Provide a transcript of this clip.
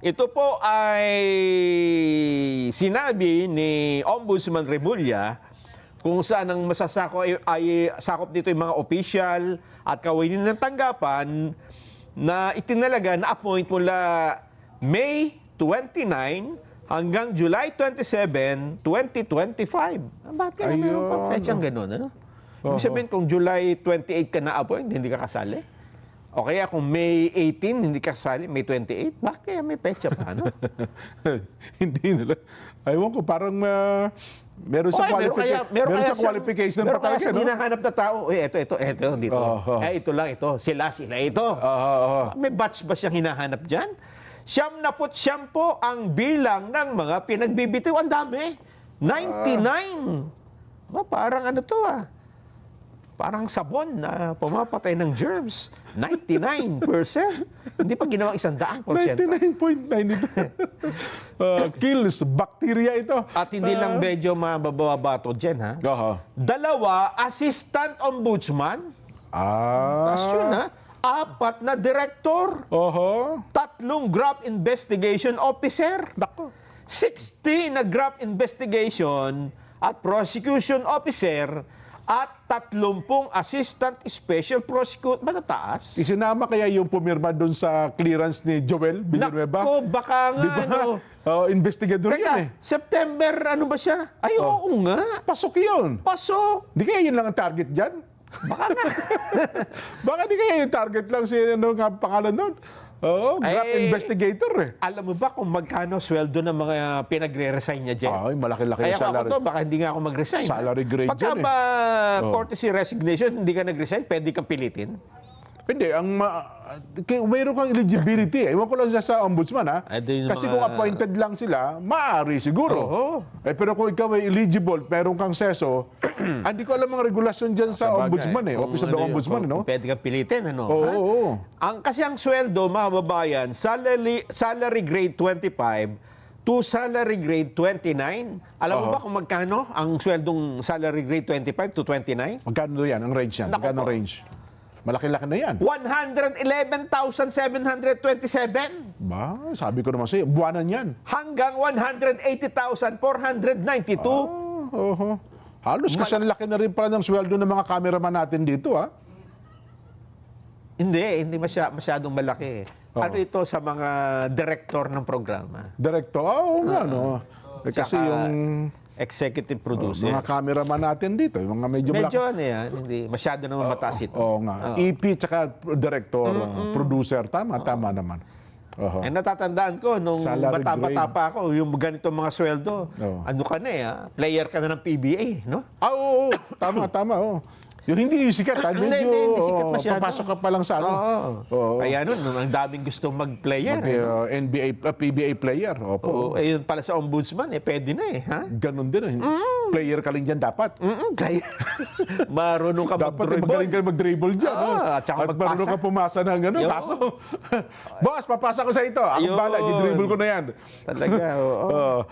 Ito po ay sinabi ni Ombudsman Remulla kung saan ang masasako ay sakop dito yung mga opisyal at kawinin ng tanggapan na itinalaga na appoint mula May 29 hanggang July 27, 2025. Bakit kaya meron pa petsang ganun? Ano? Ibig sabihin kung July 28 ka na-appoint, hindi ka kasali? O kaya kung May 18, hindi ka kasali, May 28, bakit kaya may petsa pa, ano? Hindi nila. Aywan ko, parang meron sa qualification meron pa tayo. kaya sa hinahanap na tao, ito, dito. Ito lang, ito. Sila, ito. May batch ba siyang hinahanap dyan? 79 po ang bilang ng mga pinagbibitiw. Ang dami. 99. Parang ano to parang sabon na pumapatay ng germs. 99%. Hindi pa ginawang 100%. 99.9 ito. Kills bacteria ito. At hindi lang medyo mababato dyan, ha? 2, assistant ombudsman. Tapos yun, 4 na director. 3 graft investigation officer. Nako. 60 na graft investigation at prosecution officer at 30 assistant special prosecutor. Matataas. Isinama kaya yung pumirma doon sa clearance ni Joel Villanueva? Nako, baka nga, investigador Teka, yun September, ano ba siya? Ay, oo nga. Pasok yun. Pasok. Di kaya yun lang ang target dyan? Baka nga. Baka di kaya yung target lang si ano nga pangalan doon? Graft investigator Alam mo ba kung magkano sweldo ng mga pinagre-resign niya dyan? Ay, malaki-laki Kaya yung ako salary. to, baka hindi nga ako mag-resign. Salary grade Pagka dyan ba courtesy resignation, hindi ka nag-resign, pwede kang pilitin? Hindi, mayroon kang eligibility. Iwan ko lang sa ombudsman, Kasi kung appointed lang sila, maaari siguro. Pero kung ikaw ay eligible, meron kang seso, hindi ko alam ang regulasyon dyan sa ombudsman, Office of the Ombudsman, no? Pwede kang pilitin, ano? Oo. Kasi ang sweldo, mga babayan, salary grade 25 to salary grade 29. Alam mo ba kung magkano ang sweldong salary grade 25 to 29? Magkano yan, ang range yan? Magkano ang range? Malaki-laki na yan. 111,727 Ba, sabi ko naman sa'yo, buwanan yan. hanggang 180,492. Halos kasi ang laki na rin pala ng sweldo ng mga cameraman natin dito, Hindi masyadong malaki. Ano ito sa mga director ng programa? Director, oo nga, no? Kasi Tsaka yung executive producer. mga cameraman natin dito, yung mga medyo Medyo ano yan, hindi masyado naman mataas ito. Oo nga. EP tsaka director, producer, tama naman. Natatandaan ko, nung Salary bata-bata grade. pa ako, yung ganito mga sweldo, ano ka na player ka na ng PBA, no? Oo, tama, Yung hindi yung sikat, medyo Hindi sikat masyado. papasok ka pa lang sa ano. Kaya nun, ang daming gustong mag-player. NBA, PBA player. Opo. Yun pala sa ombudsman, pwede na ha? Ganon din. Player ka rin dyan dapat. Kaya, marunong ka Dapat mag-dribble. magaling ka mag-dribble dyan. At saka magpasa. marunong ka pumasa ng ano. Kaso, boss, papasa ko sa ito. Ako Yun. bala, i-dribble ko na yan. Talaga, oo.